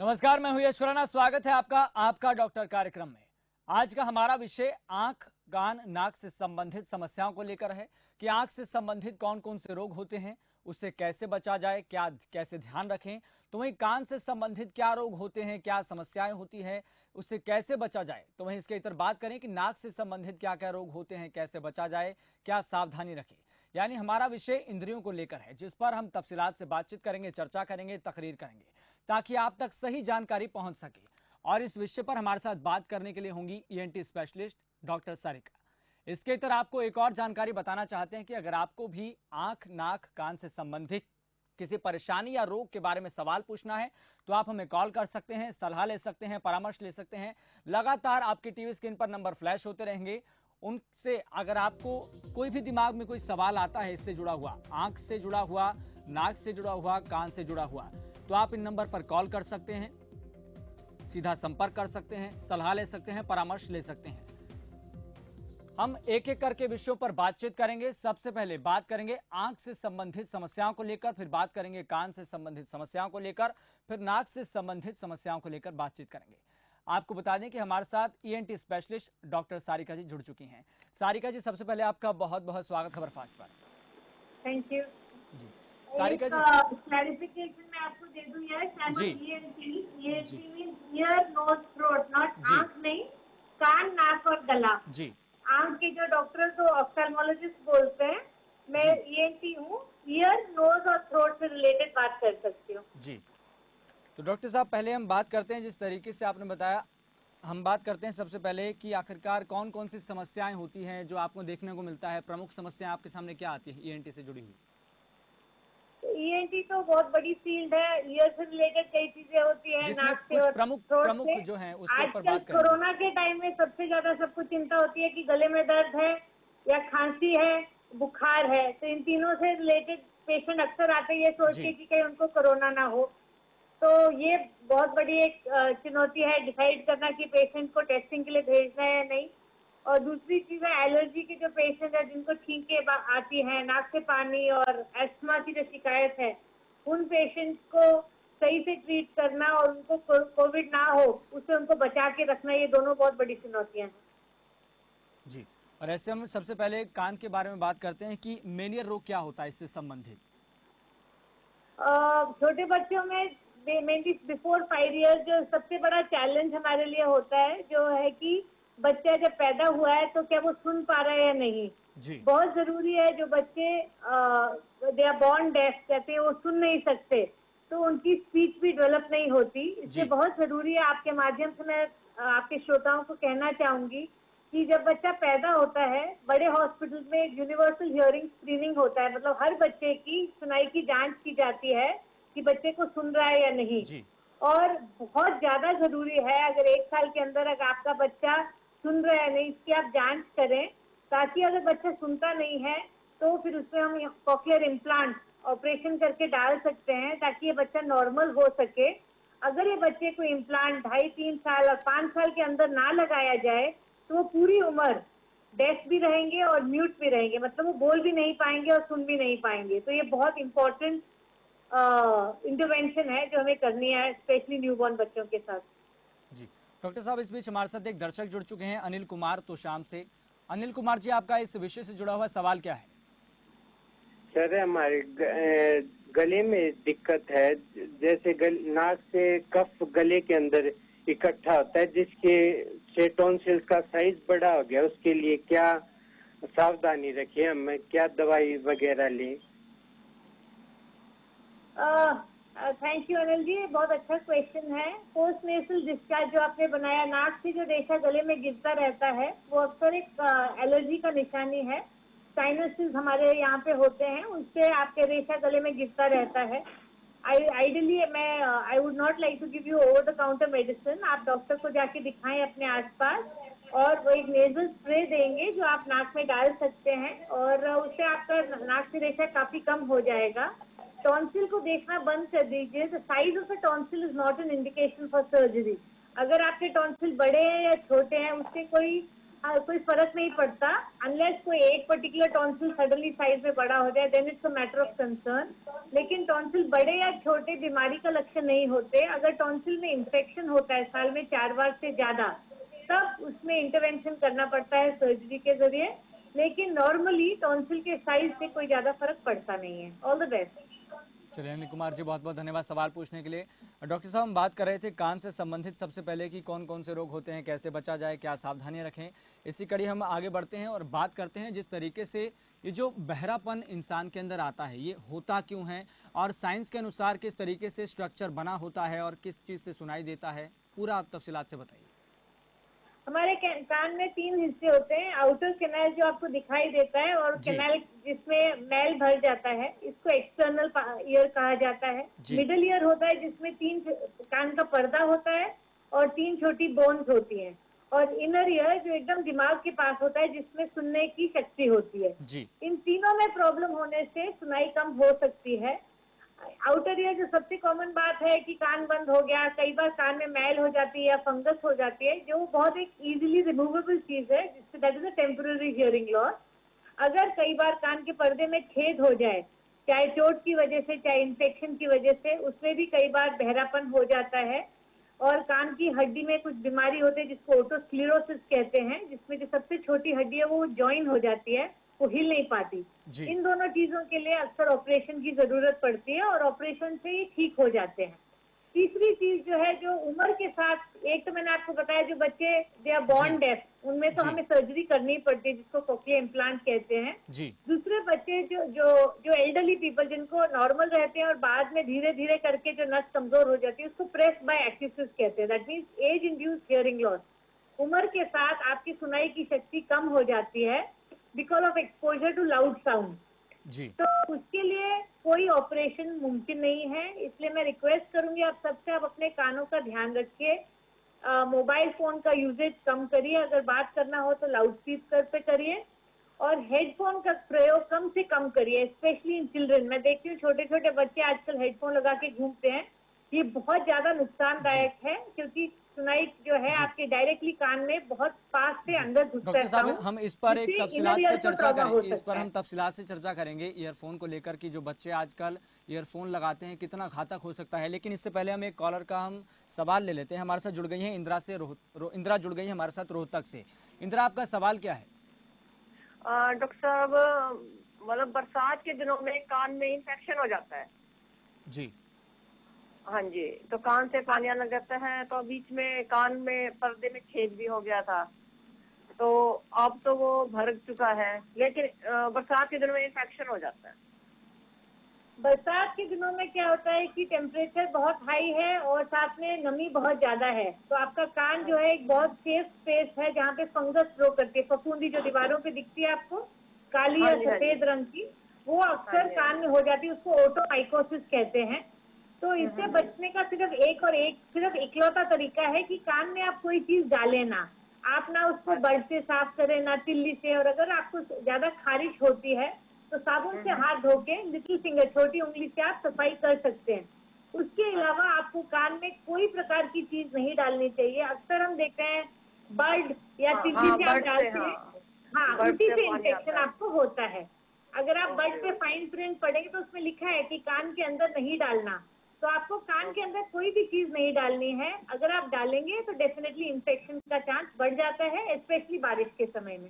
नमस्कार, मैं हूं यश खुराना। स्वागत है आपका आपका डॉक्टर कार्यक्रम में। आज का हमारा विषय आंख, कान, नाक से संबंधित समस्याओं को लेकर है कि आंख से संबंधित कौन कौन से रोग होते हैं, उससे कैसे बचा जाए, क्या कैसे ध्यान रखें। तो वहीं कान से संबंधित क्या रोग होते हैं, क्या समस्याएं होती हैं, उससे कैसे बचा जाए। तो वहीं इसके इतर बात करें कि नाक से संबंधित क्या क्या रोग होते हैं, कैसे बचा जाए, क्या सावधानी रखें। यानी हमारा विषय इंद्रियों को लेकर है, जिस पर हम तफसीलात से बातचीत करेंगे, चर्चा करेंगे, तकरीर करेंगे, ताकि आप तक सही जानकारी पहुंच सके। और इस विषय पर हमारे साथ बात करने के लिए होंगी ईएनटी स्पेशलिस्ट डॉक्टर सारिका। इसके इतर आपको एक और जानकारी बताना चाहते हैं कि अगर आपको भी आंख, नाक, कान से संबंधित किसी परेशानी या रोग के बारे में सवाल पूछना है तो आप हमें कॉल कर सकते हैं, सलाह ले सकते हैं, परामर्श ले सकते हैं। लगातार आपकी टीवी स्क्रीन पर नंबर फ्लैश होते रहेंगे। उनसे अगर आपको कोई भी दिमाग में कोई सवाल आता है इससे जुड़ा हुआ, आंख से जुड़ा हुआ, नाक से जुड़ा हुआ, कान से जुड़ा हुआ, तो आप इन नंबर पर कॉल कर सकते हैं, सीधा संपर्क कर सकते हैं, सलाह ले सकते हैं, परामर्श ले सकते हैं। हम एक एक करके विषयों पर बातचीत करेंगे। सबसे पहले बात करेंगे आंख से संबंधित समस्याओं को लेकर, फिर बात करेंगे कान से संबंधित समस्याओं को लेकर, फिर नाक से संबंधित समस्याओं को लेकर बातचीत करेंगे। आपको बता दें कि हमारे साथ ईएनटी स्पेशलिस्ट डॉक्टर सारिका जी जुड़ चुकी हैं। सारिका जी, सबसे पहले आपका बहुत बहुत स्वागत खबरफास्ट पर। थैंक यू जी सारिका जी, क्लैरिफिकेशन मैं आपको दे दूं यार। जी ENT means ear, nose, throat, not जी आंख नहीं, कान, नाक और गला। जी आंख के जो डॉक्टर तो ऑफ्थेल्मोलॉजिस्ट बोलते हैं, मैं ईएनटी हूँ। ईयर, नोज और थ्रोट से रिलेटेड बात कर सकती हूँ। जी। तो डॉक्टर साहब, पहले हम बात करते हैं, जिस तरीके से आपने बताया, हम बात करते हैं सबसे पहले कि आखिरकार कौन कौन सी समस्याएं होती हैं जो आपको देखने को मिलता है। प्रमुख समस्याएं आपके सामने क्या आती है ईएनटी से जुड़ी हुई? ईएनटी तो बहुत बड़ी फील्ड है। ईयर से रिलेटेड कई चीजें होती है, जिसमें नाक से कुछ और प्रमुख थ्रोट प्रमुख से। जो हैं उसके ऊपर आजकल बात करेंगे। कोरोना के टाइम में सबसे ज्यादा सबको चिंता होती है कि गले में दर्द है या खांसी है, बुखार है। तो इन तीनों से रिलेटेड पेशेंट अक्सर आते हैं ये सोच के कि कहीं उनको कोरोना ना हो। तो ये बहुत बड़ी एक चुनौती है डिसाइड करना कि पेशेंट को टेस्टिंग के लिए भेजना है या नहीं। और दूसरी चीज है एलर्जी के जो पेशेंट है जिनको छींके आती है, नाक से पानी और अस्थमा की जो शिकायत है, उन पेशेंट को सही से ट्रीट करना और उनको कोविड ना हो उससे उनको बचा के रखना, ये दोनों बहुत बड़ी चुनौतियां हैं। जी। और ऐसे हम सबसे पहले कान के बारे में बात करते हैं कि मेनियर रोग क्या होता है इससे संबंधित। छोटे बच्चों में मेनली बिफोर 5 ईयर्स जो सबसे बड़ा चैलेंज हमारे लिए होता है जो है कि बच्चा जब पैदा हुआ है तो क्या वो सुन पा रहा है या नहीं। जी बहुत जरूरी है। जो बच्चे दे आर बॉर्न डेफ कहते हैं, वो सुन नहीं सकते, तो उनकी स्पीच भी डेवलप नहीं होती। इसलिए बहुत जरूरी है। आपके माध्यम से मैं आपके श्रोताओं को कहना चाहूंगी कि जब बच्चा पैदा होता है, बड़े हॉस्पिटल में एक यूनिवर्सल हियरिंग स्क्रीनिंग होता है, मतलब हर बच्चे की सुनाई की जांच की जाती है कि बच्चे को सुन रहा है या नहीं। जी और बहुत ज्यादा जरूरी है अगर 1 साल के अंदर अगर आपका बच्चा सुन रहा है नहीं, इसकी आप जांच करें, ताकि अगर बच्चा सुनता नहीं है तो फिर उसमें हम कॉक्लियर इम्प्लांट ऑपरेशन करके डाल सकते हैं ताकि ये बच्चा नॉर्मल हो सके। अगर ये बच्चे को इम्प्लांट 2.5-3 साल और 5 साल के अंदर ना लगाया जाए तो वो पूरी उम्र डेफ भी रहेंगे और म्यूट भी रहेंगे, मतलब वो बोल भी नहीं पाएंगे और सुन भी नहीं पाएंगे। तो ये बहुत इंपॉर्टेंट इंटरवेंशन है जो हमें करनी है, स्पेशली न्यूबॉर्न बच्चों के साथ। जी। डॉक्टर साहब, इस बीच हमारे साथ एक दर्शक जुड़ चुके हैं, अनिल कुमार तोशाम से। अनिल कुमार जी, आपका इस विषय से जुड़ा हुआ सवाल क्या है? सर, हमारे गले में दिक्कत है। जैसे नाक से कफ गले के अंदर इकट्ठा होता है जिसके से टॉन्सिल्स का साइज बड़ा हो गया। उसके लिए क्या सावधानी रखें, हम क्या दवाई वगैरह लें? थैंक यू अनिल जी, बहुत अच्छा क्वेश्चन है। पोस्ट नेसल डिस्चार्ज जो आपने बनाया, नाक से जो रेशा गले में गिरता रहता है वो अक्सर एक एलर्जी का निशानी है। साइनसेस हमारे यहाँ पे होते हैं, उससे आपके रेशा गले में गिरता रहता है। Ideally I would not like to give you over the counter medicine. आप डॉक्टर को जाके दिखाएं अपने आसपास, और वो एक नेजल स्प्रे देंगे जो आप नाक में डाल सकते हैं, और उससे आपका नाक से रेशा काफी कम हो जाएगा। टॉन्सिल को देखना बंद कर दीजिए। The size of a tonsil is not an indication for surgery. अगर आपके टॉन्सिल बड़े हैं या छोटे हैं उससे कोई कोई फर्क नहीं पड़ता अनलेस कोई एक पर्टिकुलर टॉन्सिल सडनली साइज में बड़ा हो जाए, then it's a matter of concern. लेकिन टॉन्सिल बड़े या छोटे बीमारी का लक्षण नहीं होते। अगर टॉन्सिल में इन्फेक्शन होता है साल में 4 बार से ज्यादा, तब उसमें इंटरवेंशन करना पड़ता है सर्जरी के जरिए। लेकिन नॉर्मली टॉन्सिल के साइज से कोई ज्यादा फर्क पड़ता नहीं है। All the best. चलिए अनिल कुमार जी, बहुत बहुत धन्यवाद सवाल पूछने के लिए। डॉक्टर साहब, हम बात कर रहे थे कान से संबंधित सबसे पहले कि कौन कौन से रोग होते हैं, कैसे बचा जाए, क्या सावधानियां रखें। इसी कड़ी हम आगे बढ़ते हैं और बात करते हैं जिस तरीके से ये जो बहरापन इंसान के अंदर आता है ये होता क्यों है, और साइंस के अनुसार किस तरीके से स्ट्रक्चर बना होता है और किस चीज़ से सुनाई देता है, पूरा आप तफसीलात से बताइए। हमारे कान में 3 हिस्से होते हैं। आउटर कैनाल जो आपको दिखाई देता है, और कैनाल जिसमें मैल भर जाता है, इसको एक्सटर्नल ईयर कहा जाता है। मिडल ईयर होता है जिसमें 3 कान का पर्दा होता है और 3 छोटी बोन्स होती हैं। और इनर ईयर जो एकदम दिमाग के पास होता है, जिसमें सुनने की शक्ति होती है। इन तीनों में प्रॉब्लम होने से सुनाई कम हो सकती है। आउटर ईयर जो सबसे कॉमन बात है कि कान बंद हो गया, कई बार कान में मैल हो जाती है या फंगस हो जाती है, जो बहुत एक इजीली रिमूवेबल चीज है, जिससे that is a temporary hearing loss. अगर कई बार कान के पर्दे में छेद हो जाए, चाहे चोट की वजह से चाहे इन्फेक्शन की वजह से, उसमें भी कई बार बहरापन हो जाता है। और कान की हड्डी में कुछ बीमारी होती है जिसको ओटोस्क्लेरोसिस कहते हैं, जिसमें जो सबसे छोटी हड्डी है वो जॉइन हो जाती है, वो हिल नहीं पाती। इन दोनों चीजों के लिए अक्सर ऑपरेशन की जरूरत पड़ती है और ऑपरेशन से ही ठीक हो जाते हैं। तीसरी चीज जो है, जो उम्र के साथ, एक तो मैंने आपको बताया जो बच्चे दे आर बॉर्न डेफ, उनमें तो हमें सर्जरी करनी पड़ती है, जिसको कोक्लियर इम्प्लांट कहते हैं। दूसरे बच्चे जो जो जो एल्डरली पीपल, जिनको नॉर्मल रहते हैं और बाद में धीरे धीरे करके जो नस कमजोर हो जाती है, उसको प्रेस बाय एक्सिस कहते हैं। That means age induced hearing loss. उम्र के साथ आपकी सुनाई की शक्ति कम हो जाती है because of exposure to loud sound. तो उसके लिए कोई ऑपरेशन मुमकिन नहीं है। इसलिए मैं रिक्वेस्ट करूंगी आप सबसे, आप अपने कानों का ध्यान रखिए। मोबाइल फोन का यूजेज कम करिए, अगर बात करना हो तो लाउड स्पीकर पे करिए, और हेडफोन का प्रयोग कम से कम करिए, स्पेशली इन चिल्ड्रन। मैं देखती हूँ छोटे छोटे बच्चे आजकल हेडफोन लगा के घूमते हैं। ये बहुत ज्यादा नुकसानदायक है, क्योंकि सुनाई जो है आपके डायरेक्टली कान में बहुत पास से अंदर घुसता है। डॉक्टर साहब, हम इस पर एक तफसीलात से चर्चा करेंगे, इस पर हम तफसीलात से चर्चा करेंगे ईयरफोन को लेकर कि जो बच्चे आजकल ईयरफोन लगाते हैं कितना घातक हो सकता है। लेकिन इससे पहले हम एक कॉलर का हम सवाल ले लेते हैं। हमारे साथ जुड़ गई हैं इंदिरा से, इंदिरा जुड़ गई है हमारे साथ रोहतक से। इंदिरा, आपका सवाल क्या है? डॉक्टर साहब, मतलब बरसात के दिनों में कान में इंफेक्शन हो जाता है। जी हाँ जी, तो कान से पानी आने लगता है, तो बीच में कान में पर्दे में छेद भी हो गया था, तो अब तो वो भर चुका है, लेकिन बरसात के दिनों में इंफेक्शन हो जाता है। बरसात के दिनों में क्या होता है कि टेम्परेचर बहुत हाई है और साथ में नमी बहुत ज्यादा है, तो आपका कान जो है एक बहुत सेफ स्पेस है जहाँ पे फंगस ग्रो करती है। फफूंदी जो दीवारों पे दिखती है आपको, काली या सफेद रंग की, वो अक्सर कान में हो जाती है, उसको ओटोमाइकोसिस कहते हैं। तो इससे बचने का सिर्फ इकलौता तरीका है कि कान में आप कोई चीज डालें ना, आप ना उसको बर्ड से साफ करें ना तिल्ली से, और अगर आपको ज्यादा खारिश होती है तो साबुन से हाथ धो के लिटिल फिंगर, छोटी उंगली से आप सफाई कर सकते हैं। उसके अलावा आपको कान में कोई प्रकार की चीज नहीं डालनी चाहिए। अक्सर हम देखते हैं बर्ड या तिल्ली से आप डालते हैं, हाँ, उसी से इन्फेक्शन आपको होता है। अगर आप बर्ड पे फाइन प्रिंट पढ़ेंगे तो उसमें लिखा है कि कान के अंदर नहीं डालना, तो आपको कान के अंदर कोई भी चीज नहीं डालनी है। अगर आप डालेंगे तो डेफिनेटली इन्फेक्शन का चांस बढ़ जाता है, स्पेशली बारिश के समय में।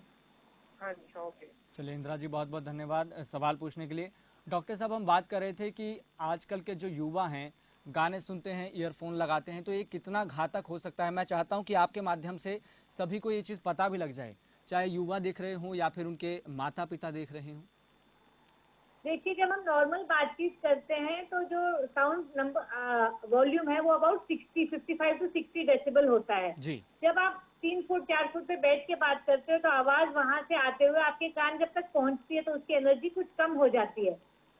अच्छा, ओके। चलिए इंदिरा जी, बहुत बहुत धन्यवाद सवाल पूछने के लिए। डॉक्टर साहब, हम बात कर रहे थे कि आजकल के जो युवा हैं गाने सुनते हैं, ईयरफोन लगाते हैं, तो ये कितना घातक हो सकता है। मैं चाहता हूं कि आपके माध्यम से सभी को ये चीज़ पता भी लग जाए, चाहे युवा देख रहे हों या फिर उनके माता पिता देख रहे हों। देखिए, जब हम नॉर्मल बातचीत करते हैं तो जो साउंड नंबर वॉल्यूम है वो अबाउट 55 to 60 डेसिबल होता है। जब आप 3 फुट 4 फुट पे बैठ के बात करते हो तो आवाज वहां से आते हुए आपके कान जब तक पहुंचती है तो उसकी एनर्जी कुछ कम हो जाती है।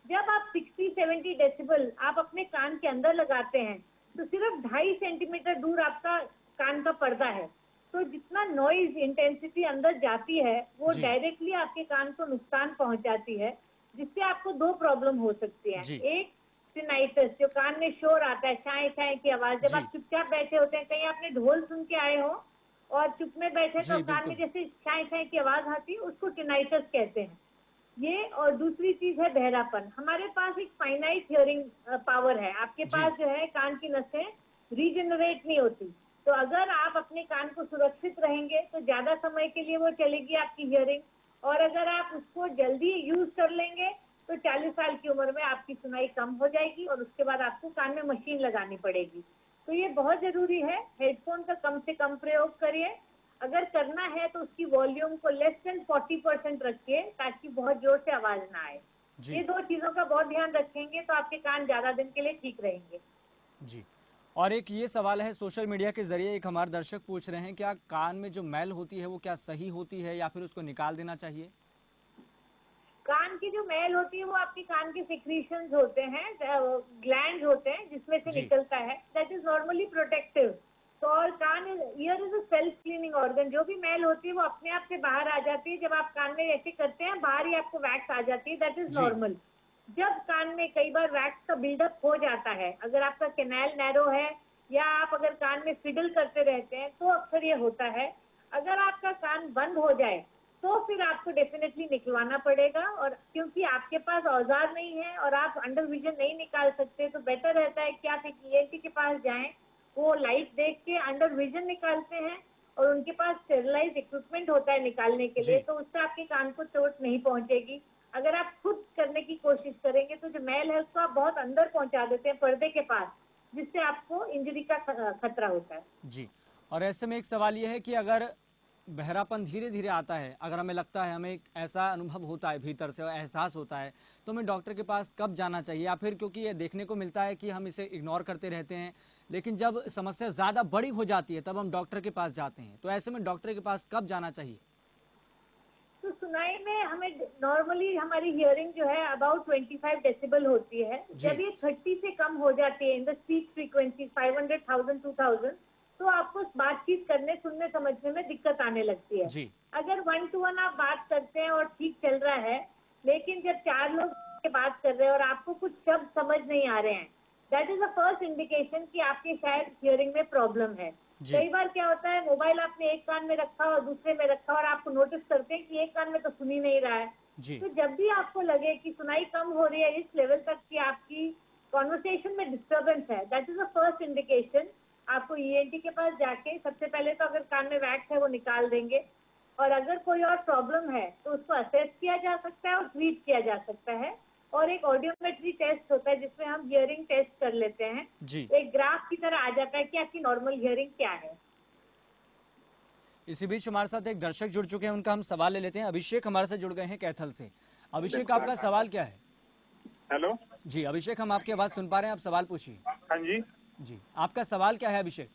जब आप 60-70 डेसिबल आप अपने कान के अंदर लगाते हैं तो सिर्फ 2.5 सेंटीमीटर दूर आपका कान का पर्दा है, तो जितना नॉइज इंटेंसिटी अंदर जाती है वो डायरेक्टली आपके कान को नुकसान पहुंचाती है, जिससे आपको 2 प्रॉब्लम हो सकती है। एक टिनाइटस, जो कान में शोर आता है, चाय चाय की आवाज, जब आप चुपचाप बैठे होते हैं, कहीं आपने ढोल सुन के आए हो और चुप में बैठे जी, तो कान में बिल्कुल। जैसे छाई छाई की आवाज आती है, उसको टिनाइटस कहते हैं ये। और दूसरी चीज है बहरापन। हमारे पास एक फाइनाइट हियरिंग पावर है, आपके जी। पास जो है कान की नसें रीजनरेट नहीं होती। तो अगर आप अपने कान को सुरक्षित रहेंगे तो ज्यादा समय के लिए वो चलेगी आपकी हियरिंग। और अगर आप उसको जल्दी यूज कर लेंगे तो 40 साल की उम्र में आपकी सुनाई कम हो जाएगी और उसके बाद आपको कान में मशीन लगानी पड़ेगी। तो ये बहुत जरूरी है, हेडफोन का कम से कम प्रयोग करिए। अगर करना है तो उसकी वॉल्यूम को लेस देन 40% रखिए ताकि बहुत जोर से आवाज ना आए। जी। ये 2 चीजों का बहुत ध्यान रखेंगे तो आपके कान ज्यादा दिन के लिए ठीक रहेंगे। जी। और एक ये सवाल है, सोशल मीडिया के जरिए एक हमारे दर्शक पूछ रहे हैं, क्या कान में जो मैल होती है वो क्या सही होती है या फिर उसको निकाल देना चाहिए? कान की जो मैल होती है वो आपके कान के सिक्रीशंस होते हैं, ग्लैंड होते हैं जिसमें से जी। निकलता है, दैट इज नॉर्मली प्रोटेक्टिव। तो और कान ear is a self cleaning organ. जो भी मैल होती है वो अपने आप से बाहर आ जाती है। जब आप कान में ऐसे करते हैं बाहर ही आपको वैक्स आ जाती है, दैट इज जी। नॉर्मल। जब कान में कई बार वैक्स का बिल्डअप हो जाता है, अगर आपका कैनाल नैरो है या आप अगर कान में फिडल करते रहते हैं तो अक्सर ये होता है। अगर आपका कान बंद हो जाए तो फिर आपको डेफिनेटली निकलवाना पड़ेगा। और क्योंकि आपके पास औजार नहीं है और आप अंडर विजन नहीं निकाल सकते, तो बेटर रहता है कि आप एक ईएनटी के पास जाएं। वो लाइट देख के अंडर विजन निकालते हैं और उनके पास स्टेरिलाइज इक्विपमेंट होता है निकालने के लिए, जी। तो उससे आपके कान को चोट नहीं पहुंचेगी। अगर आप खुद करने की कोशिश करेंगे तो जो मैल है उसको आप बहुत अंदर पहुंचा देते हैं पर्दे के पास, जिससे आपको इंजरी का खतरा होता है। जी। और ऐसे में एक सवाल ये है कि अगर बहरापन धीरे धीरे आता है, अगर हमें लगता है, हमें एक ऐसा अनुभव होता है, भीतर से एहसास होता है, तो हमें डॉक्टर के पास कब जाना चाहिए? या फिर क्योंकि ये देखने को मिलता है कि हम इसे इग्नोर करते रहते हैं, लेकिन जब समस्या ज़्यादा बड़ी हो जाती है तब हम डॉक्टर के पास जाते हैं, तो ऐसे में डॉक्टर के पास कब जाना चाहिए? तो सुनाई में हमें नॉर्मली हमारी हियरिंग जो है अबाउट 25 डेसिबल होती है। जी। जब ये 30 से कम हो जाती है, इन द स्पीच फ्रीक्वेंसी 500,000 2000, तो आपको बातचीत करने सुनने समझने में दिक्कत आने लगती है। जी। अगर 1 to 1 आप बात करते हैं और ठीक चल रहा है, लेकिन जब 4 लोग बात कर रहे हैं और आपको कुछ शब्द समझ नहीं आ रहे हैं, that is the first indication कि आपके शायद हियरिंग में प्रॉब्लम है। जी। कई बार क्या होता है, मोबाइल आपने एक कान में रखा और दूसरे में रखा और आपको नोटिस करते हैं कि एक कान में तो सुन ही नहीं रहा है। जी। तो जब भी आपको लगे कि सुनाई कम हो रही है इस लेवल तक कि आपकी कॉन्वर्सेशन में डिस्टर्बेंस है, that is the first indication. आपको ईएनटी के पास जाके सबसे पहले तो अगर कान में वैक्स है वो निकाल देंगे, और अगर कोई और प्रॉब्लम है तो उसको असेस किया जा सकता है और ट्रीट किया जा सकता है। और एक ऑडियोमेट्री टेस्ट होता है जिसमें हम हियरिंग टेस्ट कर लेते हैं। जी। एक ग्राफ की तरह आ जाता है कि आपकी नॉर्मल हियरिंग क्या है। इसी बीच हमारे साथ एक दर्शक जुड़ चुके हैं, उनका हम सवाल ले लेते हैं। अभिषेक हमारे साथ जुड़ गए हैं कैथल से। अभिषेक, आपका सवाल क्या है? हेलो जी अभिषेक, हम आपकी आवाज़ सुन पा रहे हैं, आप सवाल पूछिए। हाँ जी जी, आपका सवाल क्या है अभिषेक?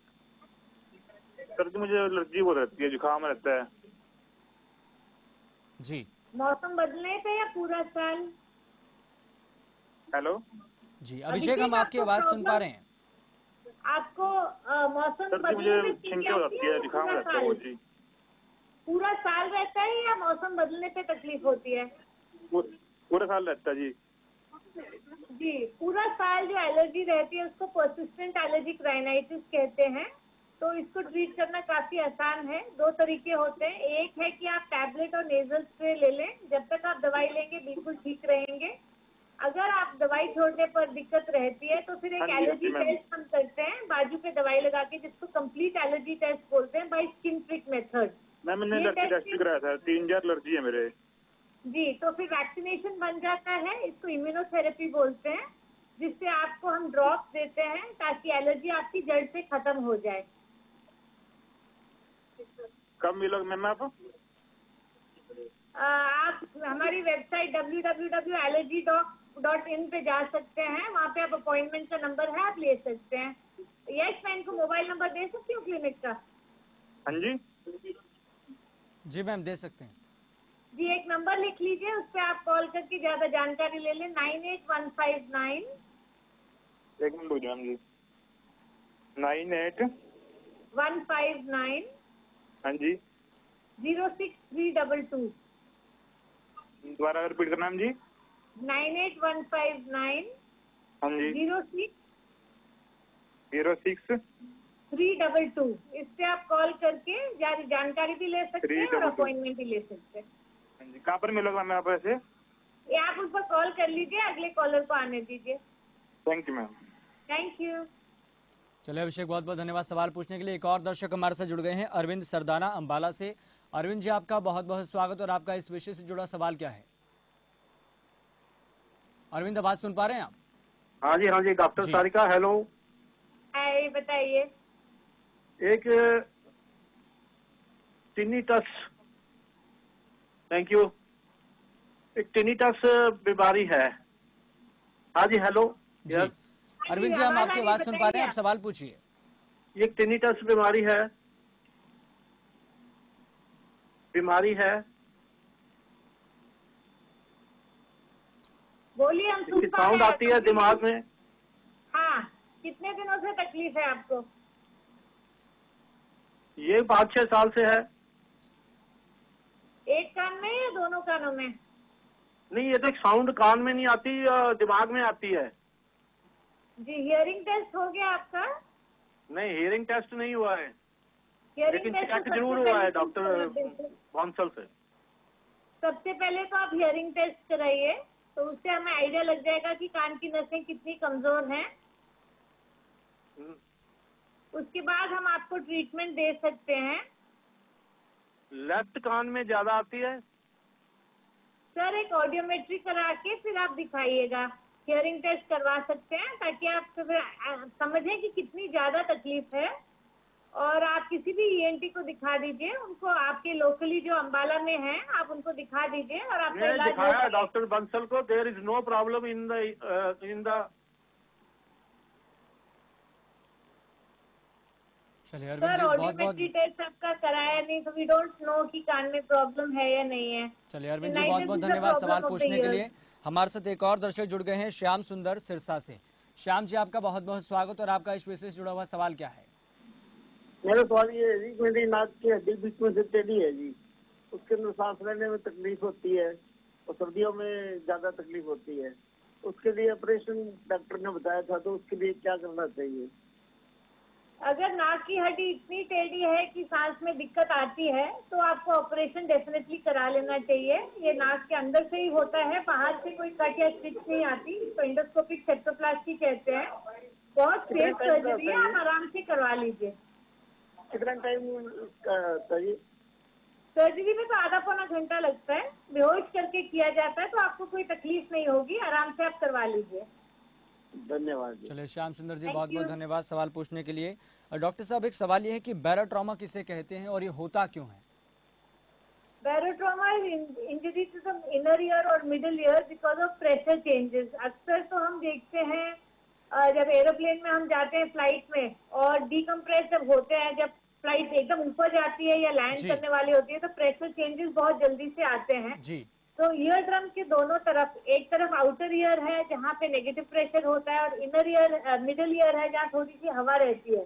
सर जी, मुझे एलर्जी बहुत रहती है, जुकाम रहता है। जी। मौसम बदलने पे या पूरा साल? हेलो जी अभिषेक, हम आपकी आवाज़ सुन पा रहे हैं। आपको मौसम सर जी, बदलने मुझे पे छिंके हो जाती है, या जुकाम पूरा रहता है साल? बहुत जी। पूरा साल रहता है या मौसम बदलने पे तकलीफ होती है? पूरा साल रहता है जी। जी, पूरा साल जो एलर्जी रहती है उसको पर्सिस्टेंट एलर्जिक राइनाइटिस कहते हैं। तो इसको ट्रीट करना काफी आसान है। 2 तरीके होते हैं। एक है कि आप टैबलेट और नेजल स्प्रे ले लें, जब तक आप दवाई लेंगे बिल्कुल ठीक रहेंगे। अगर आप दवाई छोड़ने पर दिक्कत रहती है तो फिर एक हाँ जी, एलर्जी मैम। टेस्ट हम करते हैं बाजू पे दवाई लगा के, जिसको कंप्लीट एलर्जी टेस्ट बोलते हैं by skin prick method. Ma'am, मैंने ये एलर्जी टेस्ट भी कराया था, 3 एलर्जी है मेरे। जी, तो फिर वैक्सीनेशन बन जाता है। इसको इम्यूनोथेरेपी बोलते हैं, जिससे आपको हम ड्रॉप्स देते हैं ताकि एलर्जी आपकी जड़ से खत्म हो जाए। कब मिलोगे मैम आप? आप हमारी वेबसाइट www.allergydoc.in पे जा सकते हैं, वहाँ पे आप अपॉइंटमेंट का नंबर है, आप ले सकते हैं। यस, मैं इनको मोबाइल नंबर दे सकती हूँ क्लिनिक का? हाँ जी जी मैम, दे सकते हैं। जी, एक नंबर लिख लीजिए, उस पर आप कॉल करके ज्यादा जानकारी ले लें। 98159 एक मिनट रुक जाओ मैम जी। 98 159 हाँ जी 06322। दोबारा रिपीट करना मैम जी। 98159 हाँ जी 06 06 322। इस पे आप कॉल करके जानकारी भी ले सकते हैं और 322। अपॉइंटमेंट भी ले सकते हैं। हाँ जी, कहाँ पर मिलेगा मैम आप ऐसे? ये आप उस पर कॉल कर लीजिए, अगले कॉलर को आने दीजिए। Thank you ma'am. Thank you. चलिए अभिषेक, बहुत बहुत धन्यवाद सवाल पूछने के लिए। एक और दर्शक हमारे साथ जुड़ गए हैं, अरविंद सरदाना अंबाला से। अरविंद जी, आपका बहुत बहुत स्वागत। और आपका इस विषय से जुड़ा सवाल क्या है? अरविंद, आवाज सुन पा रहे हैं आप? हाँ जी डॉक्टर जी। सारिका, हेलो। हाय, बताइए। एक टिनिटस, थैंक यू, एक टिनिटस बीमारी है। हाँ जी, हेलो। जी अरविंद जी, हम आपकी आवाज सुन पा रहे हैं, आप सवाल पूछिए। ये टिनिटस बीमारी है। बोलिए, हम सुन पा रहे साउंड हैं। आती है दिमाग में। हाँ, कितने दिनों से तकलीफ है आपको? ये 5-6 साल से है। एक कान में या दोनों कानों में? नहीं, ये तो एक साउंड कान में नहीं आती, दिमाग में आती है। जी, हियरिंग टेस्ट हो गया आपका? नहीं, हियरिंग टेस्ट नहीं हुआ है, हियरिंग लेकिन टेस्ट चेक तो जरूर सबसे हुआ है पहले डॉक्टर बंसल से। सबसे पहले तो आप हियरिंग टेस्ट कराइए, तो उससे हमें आइडिया लग जाएगा कि कान की नसें कितनी कमजोर हैं। उसके बाद हम आपको ट्रीटमेंट दे सकते हैं। लेफ्ट कान में ज्यादा आती है। सर, एक ऑडियोमेट्री करा के फिर आप दिखाइएगा। हियरिंग टेस्ट करवा सकते हैं ताकि आप समझें कि कितनी ज्यादा तकलीफ है। और आप किसी भी ईएनटी को दिखा दीजिए, उनको आपके लोकली जो अंबाला में है आप उनको दिखा दीजिए और आपका मैंने इलाज दिखाया हो डॉक्टर बंसल को, there is no problem in the चलिए अरविंद सर, जी, बहुत ऑडियोमेट्री बहुत टेस्ट आपका कराया नहीं, तो वी डोंट नो कि कान में प्रॉब्लम है या नहीं है। चलिए अरविंद जी, Neither बहुत बहुत is the धन्यवाद problem सवाल of the पूछने के ears। लिए। हमारे साथ एक और दर्शक जुड़ गए हैं, श्याम सुंदर सिरसा से। श्याम जी, आपका बहुत बहुत स्वागत। और आपका इस विषय से जुड़ा हुआ सवाल क्या है? मेरा सवाल ये है जी, मेरी नाक की हड्डी बीच में से टेढ़ी है जी, उसके अंदर सांस लेने में तकलीफ होती है और सर्दियों में ज्यादा तकलीफ होती है। उसके लिए ऑपरेशन डॉक्टर ने बताया था, तो उसके लिए क्या करना चाहिए? अगर नाक की हड्डी इतनी टेढ़ी है कि सांस में दिक्कत आती है तो आपको ऑपरेशन डेफिनेटली करा लेना चाहिए। ये नाक के अंदर से ही होता है, बाहर से कोई कट या स्टिच नहीं आती। तो एंडोस्कोपिक सेप्टोप्लास्टी कहते हैं। बहुत सेफ सर्जरी है, आप आराम से करवा लीजिए। कितना टाइम चाहिए? सर्जरी में तो आधा पौना घंटा लगता है, बेहोश करके किया जाता है, तो आपको कोई तकलीफ नहीं होगी, आराम से आप करवा लीजिए। धन्यवाद जी। चलिए श्याम सुंदर जी, Thank बहुत बहुत you। धन्यवाद सवाल पूछने के लिए। डॉक्टर साहब, एक सवाल ये है कि बैरोट्रॉमा किसे कहते हैं और ये होता क्यों है? Barotrauma is injury to the inner ear और middle ear because of pressure changes. अक्सर तो हम देखते हैं जब एरोप्लेन में हम जाते हैं फ्लाइट में, और डीकम्प्रेस जब होते हैं, जब फ्लाइट एकदम ऊपर जाती है या लैंड जी। करने वाली होती है, तो प्रेशर चेंजेस बहुत जल्दी से आते हैं। जी तो ईयर ड्रम के दोनों तरफ, एक तरफ आउटर ईयर है जहाँ पे नेगेटिव प्रेशर होता है, और इनर ईयर मिडिल ईयर है जहाँ थोड़ी सी हवा रहती है।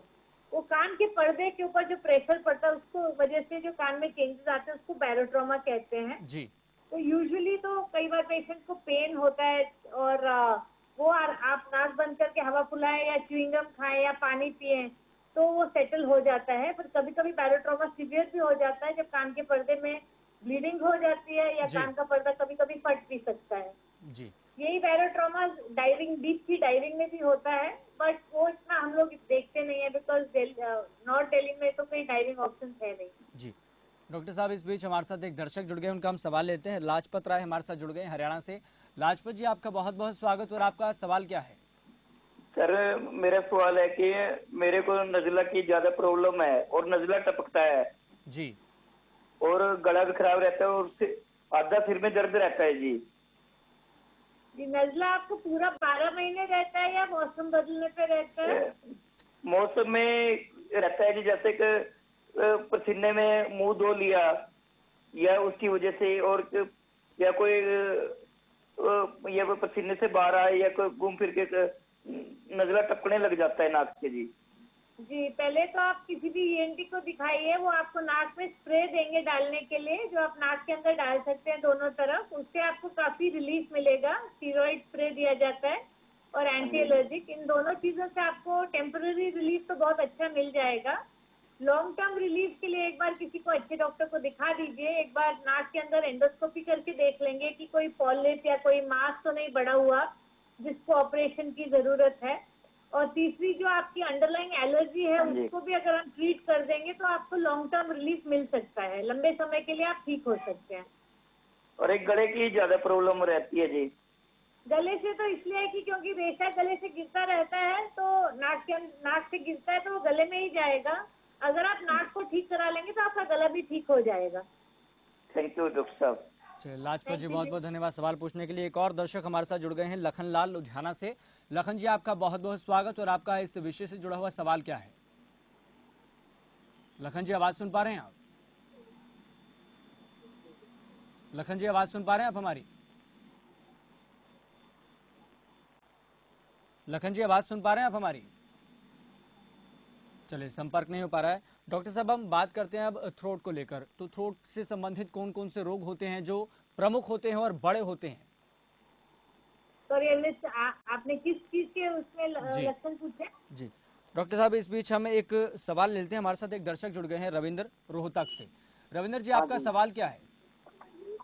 वो कान के पर्दे के ऊपर जो प्रेशर पड़ता है उसको वजह से जो कान में चेंजेस आते हैं उसको बैरोट्रॉमा कहते हैं। जी तो यूजुअली तो कई बार पेशेंट को पेन होता है, और वो आप नाक बंद करके हवा फुलाएं या च्युइंगम खाएं या पानी पिए तो वो सेटल हो जाता है। पर कभी कभी बैरोट्रॉमा सीवियर भी हो जाता है, जब कान के पर्दे में ब्लीडिंग हो जाती है या जी। कान का पर्दा कभी कभी फट भी सकता है। जी यही barotrauma diving, deep sea diving में भी होता है, बट वो इतना हम लोग देखते नहीं है बिकॉज नॉर्थ दिल्ली में तो कोई डाइविंग ऑप्शन है नहीं। जी डॉक्टर साहब, इस बीच हमारे साथ एक दर्शक जुड़ गए, उनका हम सवाल लेते हैं। लाजपत राय हमारे साथ जुड़ गए हरियाणा से। लाजपत जी, आपका बहुत बहुत स्वागत। और आपका सवाल क्या है? सर, मेरा सवाल है कि मेरे को नज़ला की ज्यादा प्रॉब्लम है और नज़ला टपकता है जी और गला भी खराब रहता है और आधा सिर में दर्द रहता है जी। जी, नज़ला आपको पूरा 12 महीने रहता है या मौसम बदलने पे रहता है? मौसम में रहता है जी, जैसे कि पसीने में मुंह धो लिया या उसकी वजह से, और या कोई या कोई पसीने से बाहर आए या कोई घूम फिर के नज़ला टपकने लग जाता है नाक से जी। जी, पहले तो आप किसी भी ईएनटी को दिखाइए, वो आपको नाक में स्प्रे देंगे डालने के लिए, जो आप नाक के अंदर डाल सकते हैं दोनों तरफ। उससे आपको काफी रिलीफ मिलेगा। स्टीरॉइड स्प्रे दिया जाता है, और एंटी एलर्जिक, इन दोनों चीजों से आपको टेम्पररी रिलीफ तो बहुत अच्छा मिल जाएगा। लॉन्ग टर्म रिलीफ के लिए एक बार किसी को अच्छे डॉक्टर को दिखा दीजिए। एक बार नाक के अंदर एंडोस्कोपी करके देख लेंगे कि कोई पॉलिप या कोई मास तो नहीं बढ़ा हुआ जिसको ऑपरेशन की जरूरत है। और तीसरी जो आपकी अंडरलाइंग एलर्जी है उसको भी अगर हम ट्रीट कर देंगे तो आपको लॉन्ग टर्म रिलीफ मिल सकता है, लंबे समय के लिए आप ठीक हो सकते हैं। और एक गले की ज्यादा प्रॉब्लम रहती है जी। गले से तो इसलिए है कि क्योंकि रेशा गले से गिरता रहता है, तो नाक से गिरता है तो वो गले में ही जाएगा। अगर आप नाक को ठीक करा लेंगे तो आपका गला भी ठीक हो जाएगा। थैंक यू डॉक्टर साहब। चलिए लाजपत जी, बहुत बहुत धन्यवाद सवाल पूछने के लिए। एक और दर्शक हमारे साथ जुड़ गए हैं, लखन लाल लुधियाना से। लखन जी, आपका बहुत बहुत स्वागत। और आपका इस विषय से जुड़ा हुआ सवाल क्या है? लखन जी, आवाज सुन पा रहे हैं आप? लखन जी, आवाज सुन पा रहे हैं आप हमारी? लखन जी, आवाज सुन पा रहे हैं आप हमारी? चलिए, संपर्क नहीं हो पा रहा है। डॉक्टर साहब, हम बात करते हैं अब थ्रोट को लेकर। तो थ्रोट से संबंधित कौन कौन से रोग होते हैं जो प्रमुख होते हैं और बड़े होते हैं? सॉरी, आपने किस चीज के उसमें लक्षण पूछे? जी डॉक्टर साहब, इस बीच हम एक सवाल लेते हैं। हमारे साथ एक दर्शक जुड़ गए हैं, रविंद्र रोहतक से। रविंद्र जी, आपका सवाल क्या है?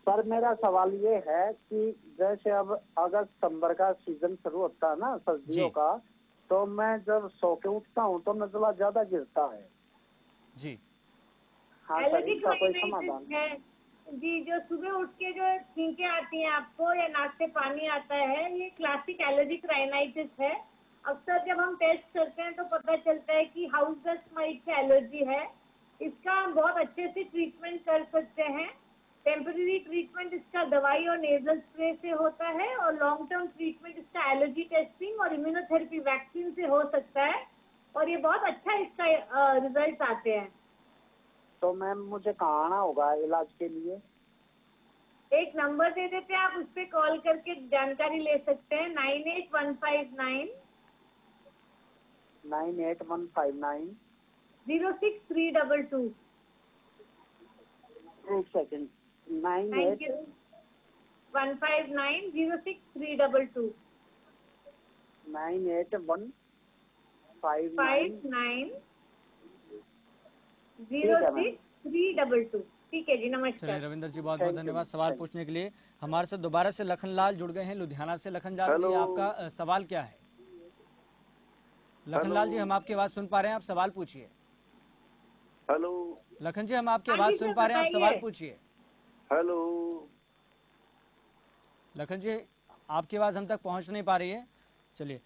सर, मेरा सवाल ये है कि जैसे अब अगस्त सितंबर का सीजन शुरू होता है ना सर्दियों का, तो मैं जब सो के उठता हूँ तो नजला ज्यादा गिरता है जी। हाँ सर, इसका कोई समाधान है जी? जो सुबह उठ के जो छींके आती हैं आपको या नाक से पानी आता है, ये क्लासिक एलर्जिक राइनाइटिस है। अक्सर जब हम टेस्ट करते हैं तो पता चलता है कि house dust might say allergy है। इसका हम बहुत अच्छे से ट्रीटमेंट कर सकते हैं। टेम्पररी ट्रीटमेंट इसका दवाई और नेजल स्प्रे से होता है, और लॉन्ग टर्म ट्रीटमेंट इसका एलर्जी टेस्टिंग और इम्यूनोथेरेपी वैक्सीन से हो सकता है, और ये बहुत अच्छा इसका रिजल्ट आते हैं। तो मैम मुझे कहाँ आना होगा इलाज के लिए? एक नंबर दे देते हैं, आप उस पर कॉल करके जानकारी ले सकते हैं। 98159 06322। एक सेकंड, 159 06322 981559 06322। ठीक है जी, नमस्कार। चलिए रविंद्र जी, बहुत बहुत धन्यवाद सवाल पूछने के लिए। हमारे साथ दोबारा से लखन लाल जुड़ गए हैं लुधियाना से। लखन लाल जी, आपका सवाल क्या है? लखन लाल जी, हम आपकी आवाज सुन पा रहे हैं, आप सवाल पूछिए। हेलो लखन जी, हम आपकी आवाज सुन पा रहे हैं, आप सवाल पूछिए। हेलो लखन जी, आपकी आवाज हम तक पहुंच नहीं पा रही है। चलिए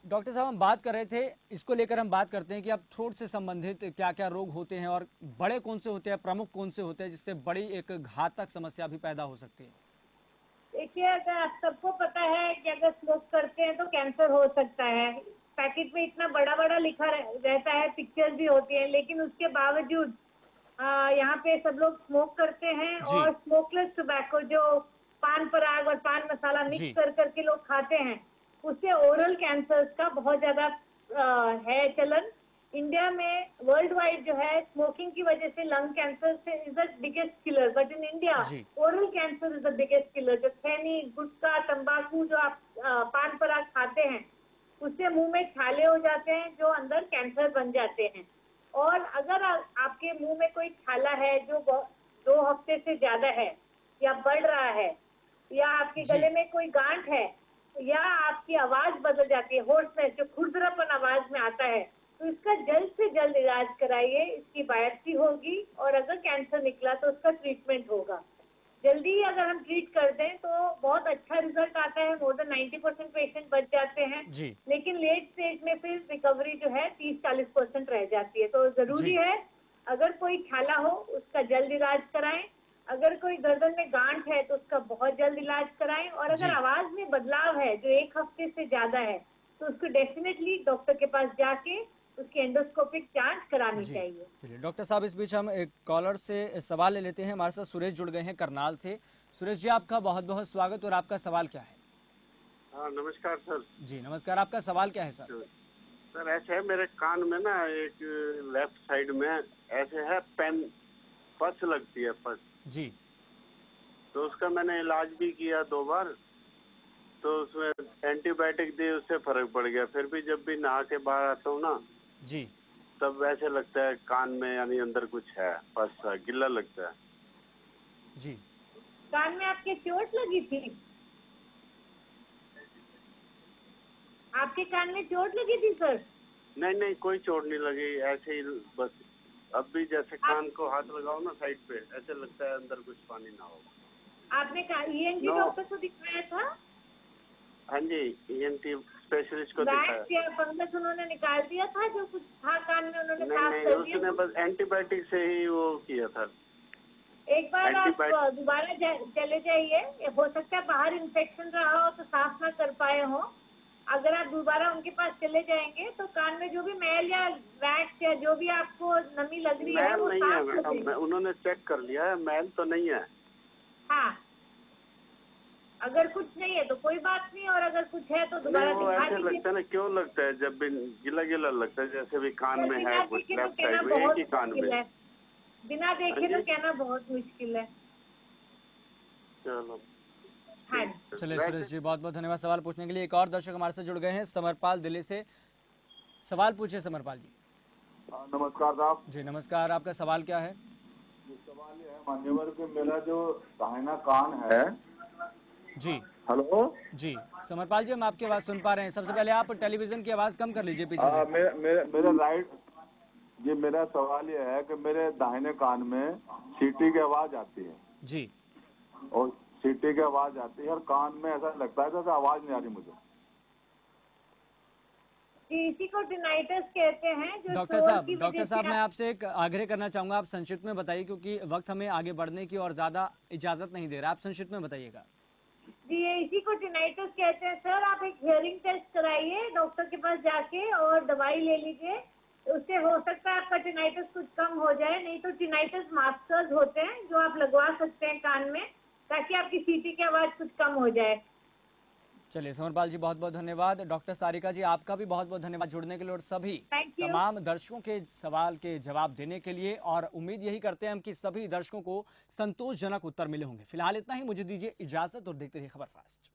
डॉक्टर साहब, हम बात कर रहे थे, इसको लेकर हम बात करते हैं कि अब थ्रोट से संबंधित क्या क्या रोग होते हैं और बड़े कौन से होते हैं, प्रमुख कौन से होते हैं, जिससे बड़ी एक घातक समस्या भी पैदा हो सकती है। देखिए, अगर आप सबको पता है कि अगर स्मोक करते हैं तो कैंसर हो सकता है। पैकेट में इतना बड़ा बड़ा लिखा रहता है, पिक्चर्स भी होती है, लेकिन उसके बावजूद यहाँ पे सब लोग स्मोक करते हैं। और स्मोकलेस टोबैको, जो पान पराग और पान मसाला मिक्स कर करके लोग खाते हैं, उससे ओरल कैंसर्स का बहुत ज्यादा है चलन। इंडिया में वर्ल्ड वाइड जो है स्मोकिंग की वजह से लंग कैंसर से is the biggest killer, but in India oral cancer is the biggest killer. जो खैनी, गुटखा, तंबाकू जो आप पान पराग खाते हैं, उससे मुंह में छाले हो जाते हैं जो अंदर कैंसर बन जाते हैं। और अगर आपके मुंह में कोई छाला है जो 2 हफ्ते से ज्यादा है या बढ़ रहा है, या आपके गले में कोई गांठ है, या आपकी आवाज बदल जाती है, होर्सनेस, जो खुरदरापन आवाज में आता है, तो इसका जल्द से जल्द इलाज कराइए। इसकी बायोप्सी होगी और अगर कैंसर निकला तो उसका ट्रीटमेंट होगा। जल्दी ही अगर हम ट्रीट कर दें तो बहुत अच्छा रिजल्ट आता है। मोर देन 90% पेशेंट बच जाते हैं, लेकिन लेट स्टेज में फिर रिकवरी जो है 30-40% रह जाती है। तो जरूरी है अगर कोई छाला हो उसका जल्द इलाज कराएं, अगर कोई गर्दन में गांठ है तो उसका बहुत जल्द इलाज कराएं, और अगर आवाज में बदलाव है जो 1 हफ्ते से ज्यादा है तो उसको डेफिनेटली डॉक्टर के पास जाके उसकी एंडोस्कोपिक जांच करानी चाहिए। चलिए डॉक्टर साहब, इस बीच हम एक कॉलर से सवाल ले लेते हैं। हमारे साथ सुरेश जुड़ गए हैं करनाल से। सुरेश जी, आपका बहुत बहुत स्वागत। और आपका सवाल क्या है? हाँ नमस्कार सर। जी नमस्कार, आपका सवाल क्या है सर? सर ऐसे है, मेरे कान में ना एक लेफ्ट साइड में ऐसे है पस लगती है, पस जी। तो उसका मैंने इलाज भी किया 2 बार, तो उसमें एंटीबायोटिक दी, उससे फर्क पड़ गया। फिर भी जब भी नहा के बाहर आता हूँ ना जी तब ऐसे लगता है कान में यानी अंदर कुछ है, फंस सा गिल्ला लगता है। जी। कान में आपके चोट लगी थी? आपके कान में चोट लगी थी सर? नहीं नहीं, कोई चोट नहीं लगी, ऐसे ही बस। अब भी जैसे कान को हाथ लगाओ ना साइड पे, ऐसे लगता है अंदर कुछ पानी ना हो। आपने ENT No. डॉक्टर को दिखाया था? हाँ जी, ENT स्पेशलिस्ट को दिखाया। वैक्स या फंगस उन्होंने निकाल दिया था जो कुछ था कान में, उन्होंने नहीं साफ नहीं, कर दिया? उसने बस एंटीबायोटिक से ही वो किया था। एक बार आप एंटीबायोटिक दोबारा चले जाइए, हो सकता है बाहर इन्फेक्शन रहा हो तो साफ ना कर पाए हो। अगर आप दोबारा उनके पास चले जाएंगे तो कान में जो भी मैल या वैक्स या जो भी आपको नमी लग रही है मैल वो नहीं है साफ हो मैडम, जाएगी। उन्होंने चेक कर लिया है, मैल तो नहीं है। हाँ, अगर कुछ नहीं है तो कोई बात नहीं, और अगर कुछ है तो दोबारा नहीं, वो दिखा ऐसे दीजिए। लगता है ना, क्यों लगता है जब भी गिला गिला लगता है, जैसे भी कान में बिना है कुछ देखे तो लेफ्ट कहना साइड में, एक बहुत ही कान मुश्किल में। है, बिना देखे हाँ तो जी? कहना बहुत मुश्किल है। चलो हाँ, चलिए सुरेश जी, बहुत बहुत धन्यवाद सवाल पूछने के लिए। एक और दर्शक हमारे से जुड़ गए हैं, समरपाल दिल्ली से। सवाल पूछिए समरपाल जी। नमस्कार साहब जी नमस्कार, आपका सवाल क्या है? सवाल ये है मान्यवर कि मेरा जो दाहिना कान है। जी हेलो जी समरपाल जी, हम आपकी आवाज सुन पा रहे हैं। सबसे पहले आप टेलीविजन की आवाज कम कर लीजिए पीछे से। मेरा राइट जी, मेरा सवाल ये है कि मेरे दाहिने कान में सीटी की आवाज आती है जी और सीटी की आवाज आती है और कान में ऐसा लगता है जैसे आवाज नहीं आ रही मुझे। इसी को टिनाइटस कहते हैं, जो डॉक्टर शोर साहब, की वजह से मैं आपसे एक आग्रह करना चाहूंगा, आप संक्षिप्त में बताइए क्योंकि वक्त हमें आगे बढ़ने की और ज्यादा इजाजत नहीं दे रहा। आप संक्षिप्त में बताइएगा। जी, इसी को टिनाइटस कहते हैं सर। आप एक हियरिंग टेस्ट कराइए डॉक्टर के पास जाके और दवाई ले लीजिए, उससे हो सकता है आपका टिनाइटस कुछ कम हो जाए। नहीं तो टिनाइटस मास्कर्स होते हैं जो आप लगवा सकते हैं कान में, ताकि आपकी सीटी की आवाज कुछ कम हो जाए। चलिए समरपाल जी, बहुत बहुत धन्यवाद। डॉक्टर सारिका जी, आपका भी बहुत बहुत धन्यवाद जुड़ने के लिए और सभी Thank you. तमाम दर्शकों के सवाल के जवाब देने के लिए। और उम्मीद यही करते हैं हम कि सभी दर्शकों को संतोषजनक उत्तर मिले होंगे। फिलहाल इतना ही, मुझे दीजिए इजाजत और देखते रहिए खबर फास्ट।